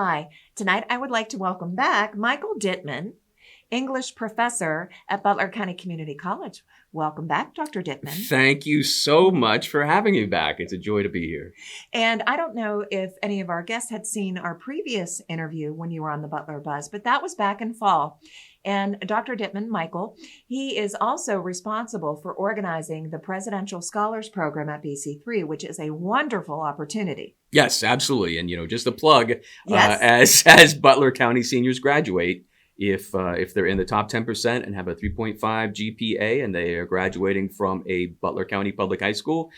Hi. Tonight I would like to welcome back Michael Dittman, English professor at Butler County Community College. Welcome back, Dr. Dittman. Thank you so much for having me back. It's a joy to be here. And I don't know if any of our guests had seen our previous interview when you were on the Butler Buzz, but that was back in fall. And Dr. Dittman, Michael, he is also responsible for organizing the Presidential Scholars Program at BC3, which is a wonderful opportunity. Yes, absolutely. And, just a plug, Yes. as Butler County seniors graduate, if they're in the top 10% and have a 3.5 GPA and they are graduating from a Butler County public high school,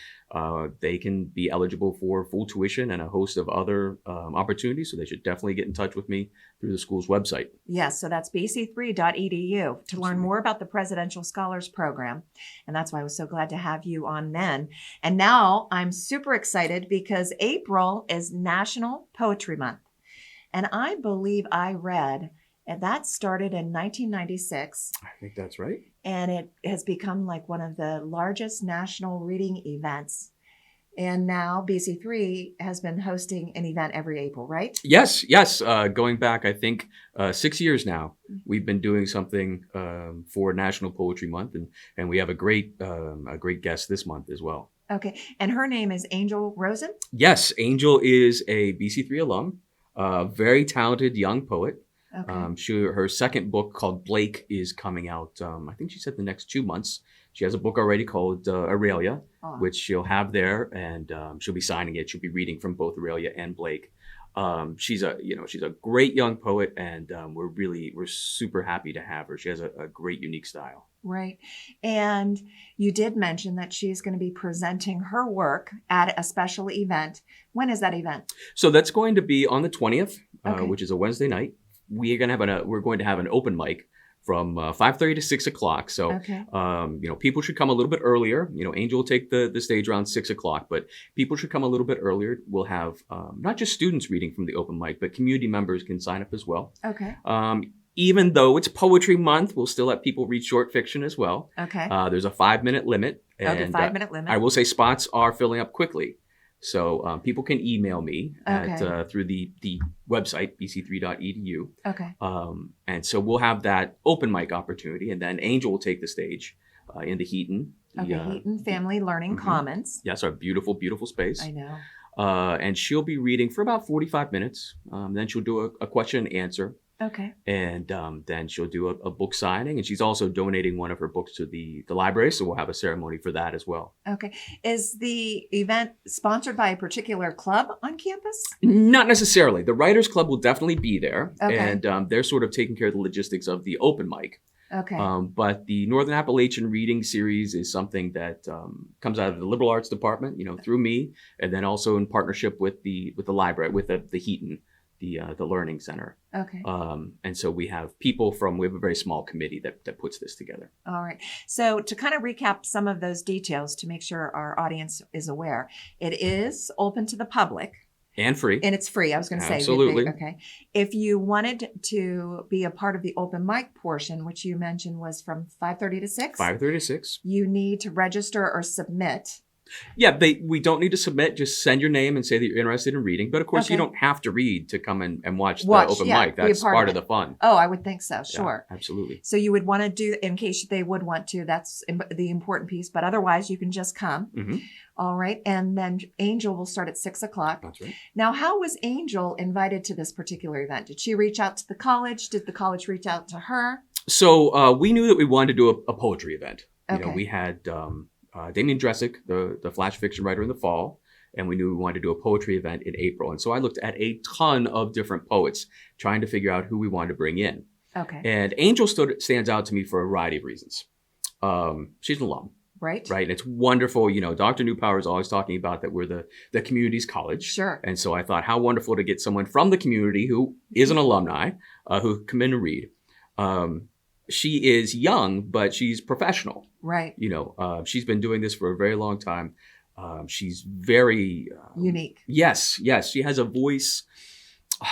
they can be eligible for full tuition and a host of other opportunities. So they should definitely get in touch with me through the school's website. Yes, so that's bc3.edu to learn more about the Presidential Scholars Program. And that's why I was so glad to have you on then. And now I'm super excited because April is National Poetry Month. And I believe I read, and that started in 1996. I think that's right. And it has become like one of the largest national reading events. And now BC3 has been hosting an event every April, right? Yes. Going back, I think 6 years now, we've been doing something for National Poetry Month, and we have a great guest this month as well. Okay, and her name is Angel Rosen? Yes, Angel is a BC3 alum, very talented young poet. Okay. Her second book called Blake is coming out, I think she said the next 2 months. She has a book already called Aurelia, which she'll have there, and she'll be signing it. She'll be reading from both Aurelia and Blake. She's a great young poet, and we're super happy to have her. She has a great, unique style. Right. And you did mention that she's going to be presenting her work at a special event. When is that event? So that's going to be on the 20th, Okay. which is a Wednesday night. We're going to have an open mic from 5:30 to 6 o'clock. So, Okay. People should come a little bit earlier. Angel will take the stage around 6 o'clock, but people should come a little bit earlier. We'll have not just students reading from the open mic, but community members can sign up as well. Okay. Even though it's Poetry Month, we'll still let people read short fiction as well. Okay. There's a 5-minute limit. Okay, 5-minute limit. I will say spots are filling up quickly. So people can email me through the website, bc3.edu. Okay. And so we'll have that open mic opportunity. And then Angel will take the stage in the Heaton. Heaton Family Learning Commons. Yes, our beautiful, beautiful space. I know. And she'll be reading for about 45 minutes. Then she'll do a question and answer. Okay. And then she'll do a book signing, and she's also donating one of her books to the library, so we'll have a ceremony for that as well. Okay. Is the event sponsored by a particular club on campus? Not necessarily. The Writers Club will definitely be there, Okay. and they're sort of taking care of the logistics of the open mic. Okay. But the Northern Appalachian Reading Series is something that comes out of the Liberal Arts Department, through me, and then also in partnership with the library, with the Heaton. The Learning Center. Okay. And so we have a very small committee that puts this together. All right. So to kind of recap some of those details to make sure our audience is aware, it is open to the public. And free. And it's free. I was going to say. Absolutely. Okay. If you wanted to be a part of the open mic portion, which you mentioned was from 5:30 to 6? 5:30 to 6. You need to register or submit. Yeah, we don't need to submit. Just send your name and say that you're interested in reading. But of course, you don't have to read to come and watch the open mic. That's part of the fun. Oh, I would think so. Sure. Yeah, absolutely. So you would want to do, in case they would want to, that's the important piece. But otherwise, you can just come. Mm-hmm. All right. And then Angel will start at 6 o'clock. That's right. Now, how was Angel invited to this particular event? Did she reach out to the college? Did the college reach out to her? So we knew that we wanted to do a poetry event. Okay. We had Damien Dressick, the flash fiction writer, in the fall, and we knew we wanted to do a poetry event in April. And so I looked at a ton of different poets, trying to figure out who we wanted to bring in. Okay. And Angel stands out to me for a variety of reasons. She's an alum. Right. Right. And it's wonderful. Dr. Newpower is always talking about that we're the community's college. Sure. And so I thought, how wonderful to get someone from the community who is an alumni, who come in and read. She is young, but she's professional. Right. She's been doing this for a very long time. She's very unique. Yes. She has a voice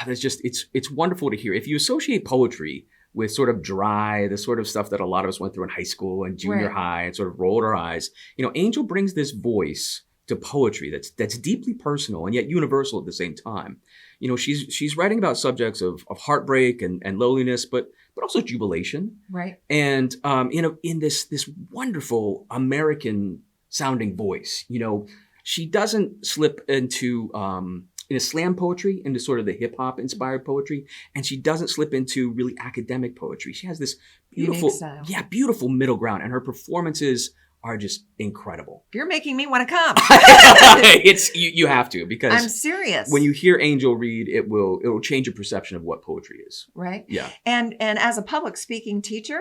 that's just, it's wonderful to hear. If you associate poetry with sort of the sort of stuff that a lot of us went through in high school and junior high and sort of rolled our eyes, Angel brings this voice to poetry that's deeply personal and yet universal at the same time. You know, she's writing about subjects of heartbreak and loneliness, but also jubilation. Right. And in this wonderful American sounding voice. You know, she doesn't slip into in a slam poetry into sort of the hip hop inspired poetry, and she doesn't slip into really academic poetry. She has this beautiful middle ground, and her performances are just incredible. You're making me want to come. It's you have to, because I'm serious. When you hear Angel read, it will change your perception of what poetry is. Right. Yeah. And as a public speaking teacher,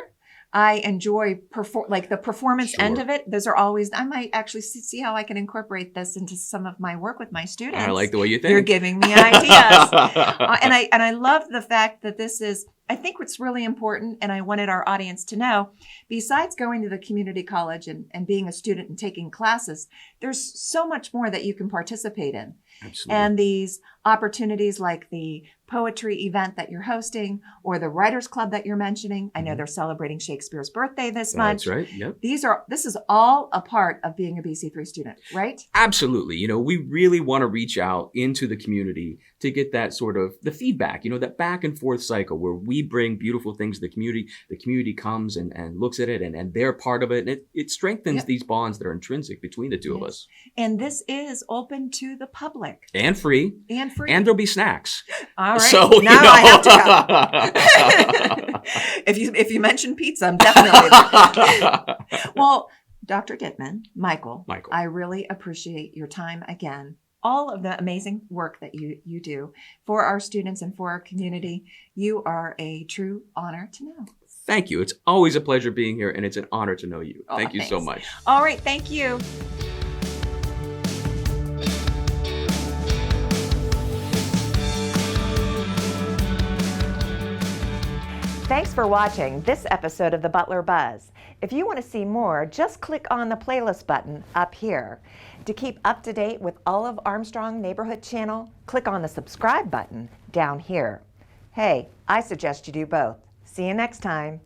I enjoy the performance end of it. Those are always, I might actually see how I can incorporate this into some of my work with my students. I like the way you think. You're giving me ideas. And I love the fact that this is, I think what's really important, and I wanted our audience to know, besides going to the community college and being a student and taking classes, there's so much more that you can participate in. Absolutely. And these opportunities like the poetry event that you're hosting or the writers club that you're mentioning. I know they're celebrating Shakespeare's birthday this month. That's right. Yep. This is all a part of being a BC3 student, right? Absolutely. You know, we really want to reach out into the community to get that sort of the feedback, you know, that back and forth cycle where we bring beautiful things to the community comes and looks at it and they're part of it. And it strengthens these bonds that are intrinsic between the two of us. And this is open to the public. And free. And there'll be snacks. All right. So, now I have to go. If you mention pizza, I'm definitely there. Well, Dr. Dittman, Michael, I really appreciate your time again. All of the amazing work that you do for our students and for our community. You are a true honor to know. Thank you. It's always a pleasure being here, and it's an honor to know you. Thank you so much. All right. Thank you. Thanks for watching this episode of the Butler Buzz. If you want to see more, just click on the playlist button up here. To keep up to date with all of Armstrong Neighborhood Channel, click on the subscribe button down here. Hey, I suggest you do both. See you next time.